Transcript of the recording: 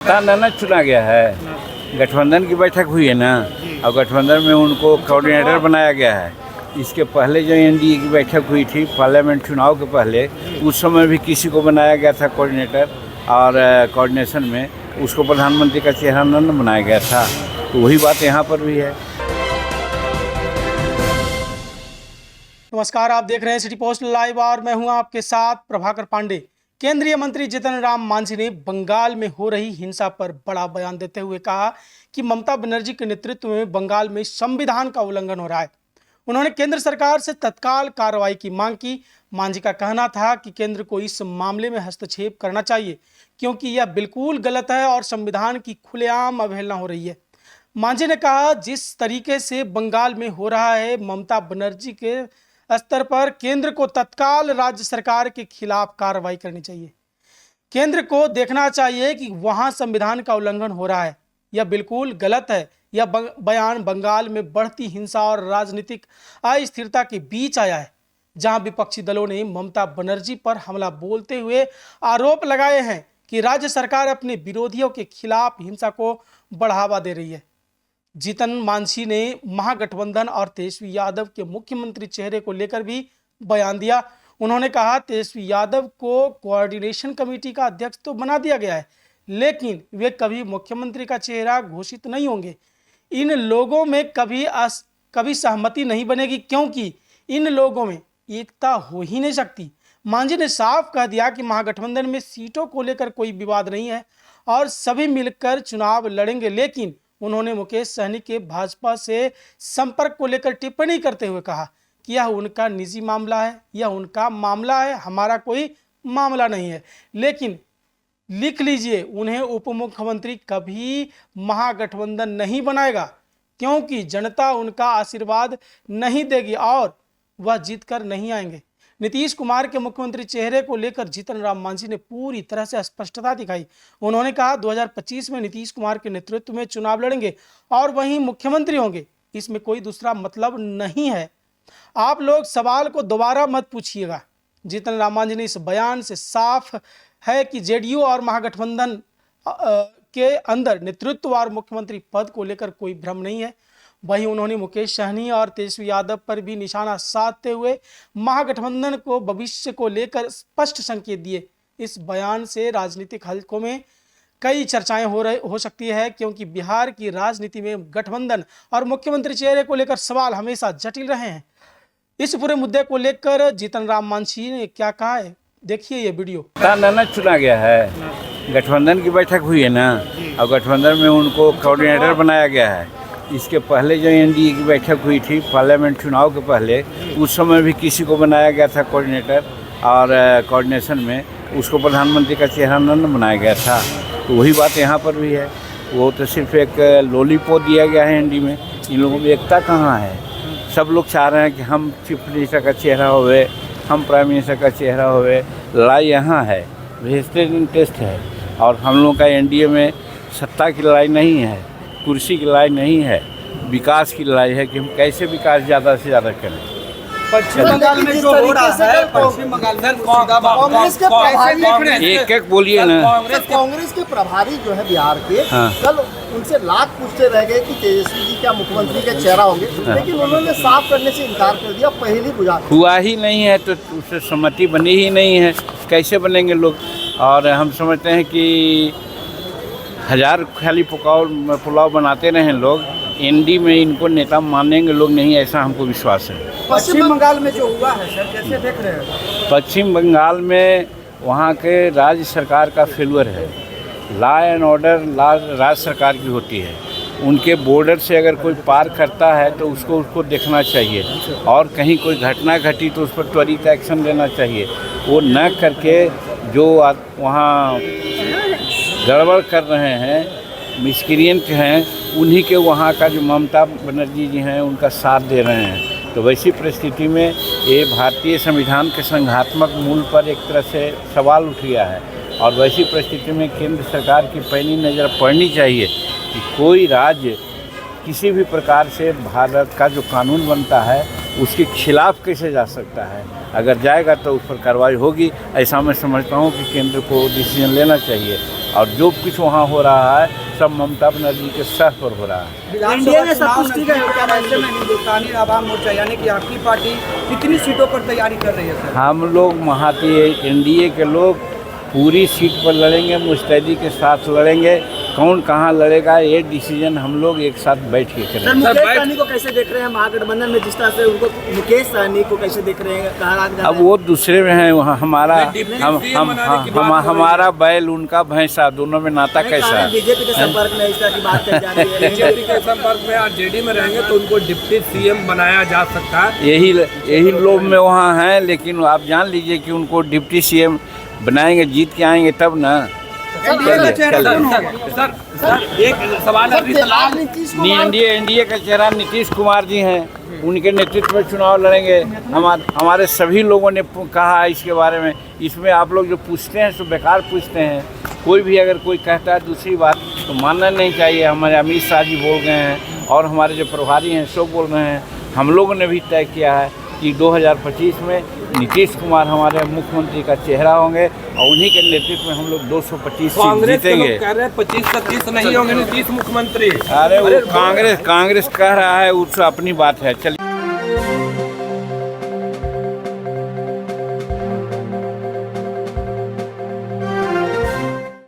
न चुना गया है। गठबंधन की बैठक हुई है ना, और गठबंधन में उनको कोऑर्डिनेटर बनाया गया है। इसके पहले जो एनडीए की बैठक हुई थी पार्लियामेंट चुनाव के पहले, उस समय भी किसी को बनाया गया था कोऑर्डिनेटर, और कोऑर्डिनेशन में उसको प्रधानमंत्री का चेहरा न बनाया गया था। तो वही बात यहाँ पर भी है। नमस्कार, आप देख रहे हैं सिटी पोस्ट लाइव और मैं हूं आपके साथ प्रभाकर पांडे। केंद्रीय मंत्री जीतन राम मांझी ने बंगाल में हो रही हिंसा पर बड़ा बयान देते हुए कहा कि ममता बनर्जी के नेतृत्व में बंगाल में संविधान का उल्लंघन हो रहा है। उन्होंने केंद्र सरकार से तत्काल कार्रवाई की मांग की। मांझी का कहना था कि केंद्र को इस मामले में हस्तक्षेप करना चाहिए, क्योंकि यह बिल्कुल गलत है और संविधान की खुलेआम अवहेलना हो रही है। मांझी ने कहा, जिस तरीके से बंगाल में हो रहा है, ममता बनर्जी के स्तर पर केंद्र को तत्काल राज्य सरकार के खिलाफ कार्रवाई करनी चाहिए। केंद्र को देखना चाहिए कि वहां संविधान का उल्लंघन हो रहा है, यह बिल्कुल गलत है। यह बयान बंगाल में बढ़ती हिंसा और राजनीतिक अस्थिरता के बीच आया है, जहां विपक्षी दलों ने ममता बनर्जी पर हमला बोलते हुए आरोप लगाए हैं कि राज्य सरकार अपने विरोधियों के खिलाफ हिंसा को बढ़ावा दे रही है। जीतन मांझी ने महागठबंधन और तेजस्वी यादव के मुख्यमंत्री चेहरे को लेकर भी बयान दिया। उन्होंने कहा, तेजस्वी यादव को कोऑर्डिनेशन कमेटी का अध्यक्ष तो बना दिया गया है, लेकिन वे कभी मुख्यमंत्री का चेहरा घोषित नहीं होंगे। इन लोगों में कभी सहमति नहीं बनेगी, क्योंकि इन लोगों में एकता हो ही नहीं सकती। मांझी ने साफ कह दिया कि महागठबंधन में सीटों को लेकर कोई विवाद नहीं है और सभी मिलकर चुनाव लड़ेंगे, लेकिन उन्होंने मुकेश सहनी के भाजपा से संपर्क को लेकर टिप्पणी करते हुए कहा कि यह उनका निजी मामला है, यह उनका मामला है, हमारा कोई मामला नहीं है। लेकिन लिख लीजिए, उन्हें उप मुख्यमंत्री कभी महागठबंधन नहीं बनाएगा, क्योंकि जनता उनका आशीर्वाद नहीं देगी और वह जीत कर नहीं आएंगे। नीतीश कुमार के मुख्यमंत्री चेहरे को लेकर जीतन राम मांझी ने पूरी तरह से स्पष्टता दिखाई। उन्होंने कहा, 2025 में नीतीश कुमार के नेतृत्व में चुनाव लड़ेंगे और वहीं मुख्यमंत्री होंगे। इसमें कोई दूसरा मतलब नहीं है। आप लोग सवाल को दोबारा मत पूछिएगा। जीतन राम मांझी ने इस बयान से साफ है कि जेडीयू और महागठबंधन के अंदर नेतृत्व और मुख्यमंत्री पद को लेकर कोई भ्रम नहीं है। वहीं उन्होंने मुकेश सहनी और तेजस्वी यादव पर भी निशाना साधते हुए महागठबंधन को भविष्य को लेकर स्पष्ट संकेत दिए। इस बयान से राजनीतिक हलकों में कई चर्चाएं हो सकती है, क्योंकि बिहार की राजनीति में गठबंधन और मुख्यमंत्री चेहरे को लेकर सवाल हमेशा जटिल रहे हैं। इस पूरे मुद्दे को लेकर जीतन राम मांझी ने क्या कहा है, देखिए ये वीडियो। न चुना गया है। गठबंधन की बैठक हुई है ना, और गठबंधन में उनको कोऑर्डिनेटर बनाया गया है। इसके पहले जो एनडीए की बैठक हुई थी पार्लियामेंट चुनाव के पहले, उस समय भी किसी को बनाया गया था कोऑर्डिनेटर, और कोऑर्डिनेशन में उसको प्रधानमंत्री का चेहरा न बनाया गया था। तो वही बात यहाँ पर भी है। वो तो सिर्फ एक लॉलीपॉप दिया गया है एनडीए में। इन लोगों में एकता कहाँ है? सब लोग चाह रहे हैं कि हम चीफ मिनिस्टर का चेहरा होवे, हम प्राइम मिनिस्टर का चेहरा होवे। लड़ाई यहाँ है, वेस्टेड इंटरेस्ट है। और हम लोग का एनडीए में सत्ता की लड़ाई नहीं है, कुर्सी की लड़ाई नहीं है, विकास की लड़ाई है कि हम कैसे विकास ज़्यादा से ज़्यादा करें। पश्चिम बंगाल में जो हो रहा है, पश्चिम बंगाल में कांग्रेस के प्रभारी, एक बोलिए ना। कांग्रेस के प्रभारी जो है बिहार के, कल उनसे लाख पूछते रह गए कि तेजस्वी जी क्या मुख्यमंत्री के चेहरा होंगे, लेकिन उन्होंने साफ करने से इनकार कर दिया। पहली बुझा हुआ ही नहीं है, तो उससे सहमति बनी ही नहीं है, कैसे बनेंगे लोग? और हम समझते हैं कि हजार खाली पुलाव बनाते रहें लोग, एनडी में इनको नेता मानेंगे लोग नहीं, ऐसा हमको विश्वास है। पश्चिम बंगाल में जो हुआ है सर, कैसे देख रहे हैं? पश्चिम बंगाल में वहाँ के राज्य सरकार का फेल्यूर है। लॉ एंड ऑर्डर राज्य सरकार की होती है। उनके बॉर्डर से अगर कोई पार करता है तो उसको देखना चाहिए, और कहीं कोई घटना घटी तो उस पर त्वरित एक्शन लेना चाहिए। वो न करके जो वहाँ गड़बड़ कर रहे हैं, मिसक्रिएंट हैं, उन्हीं के वहाँ का जो ममता बनर्जी जी हैं उनका साथ दे रहे हैं। तो वैसी परिस्थिति में ये भारतीय संविधान के संघात्मक मूल पर एक तरह से सवाल उठ गया है। और वैसी परिस्थिति में केंद्र सरकार की पैनी नज़र पड़नी चाहिए कि कोई राज्य किसी भी प्रकार से भारत का जो कानून बनता है उसके खिलाफ कैसे जा सकता है। अगर जाएगा तो उस पर कार्रवाई होगी, ऐसा मैं समझता हूँ कि केंद्र को डिसीजन लेना चाहिए। और जो कुछ वहाँ हो रहा है सब ममता बनर्जी के सर पर हो रहा है। एनडीए ने संतुष्टि का ऐसे में हिंदुस्तानी आवाम मोर्चा यानी कि आपकी पार्टी कितनी सीटों पर तैयारी कर रही है सर? हम लोग महाती एनडीए के लोग पूरी सीट पर लड़ेंगे, मुस्तैदी के साथ लड़ेंगे। कौन कहाँ लड़ेगा ये डिसीजन हम लोग एक साथ बैठ के सर करेंगे। मुकेश सहनी को कैसे देख रहे हैं महागठबंधन में, जिस तरह से उनको मुकेश सहनी को कैसे देख रहे हैं? कहा अब वो दूसरे में है, वहाँ हमारा हमारा बैल उनका भैंसा, दोनों में नाता कैसा है? बीजेपी के संपर्क में इस तरह की बात कही जा रही है। बीजेपी के संपर्क में आरजेडी में रहेंगे तो उनको डिप्टी सीएम बनाया जा सकता है। यही लोग में वहाँ हैं, लेकिन आप जान लीजिए कि उनको डिप्टी सीएम बनाएंगे, जीत के आएंगे तब ना। सर एक सवाल है, एनडीए का चेहरा नीतीश कुमार जी हैं, उनके नेतृत्व में चुनाव लड़ेंगे। हमारे सभी लोगों ने कहा है इसके बारे में। इसमें आप लोग जो पूछते हैं सो बेकार पूछते हैं। कोई भी अगर कोई कहता है दूसरी बात तो मानना नहीं चाहिए। हमारे अमित शाह जी बोल गए हैं और हमारे जो प्रभारी हैं सो बोल रहे हैं। हम लोगों ने भी तय किया है कि 2025 में नीतीश कुमार हमारे मुख्यमंत्री का चेहरा होंगे और उन्हीं के नेतृत्व में हम लोग 225 सीट जीतेंगे। कह रहे हैं 25-25 नहीं होंगे नीतीश मुख्यमंत्री। अरे वो कांग्रेस कह रहा है, उससे अपनी बात है। चलिए।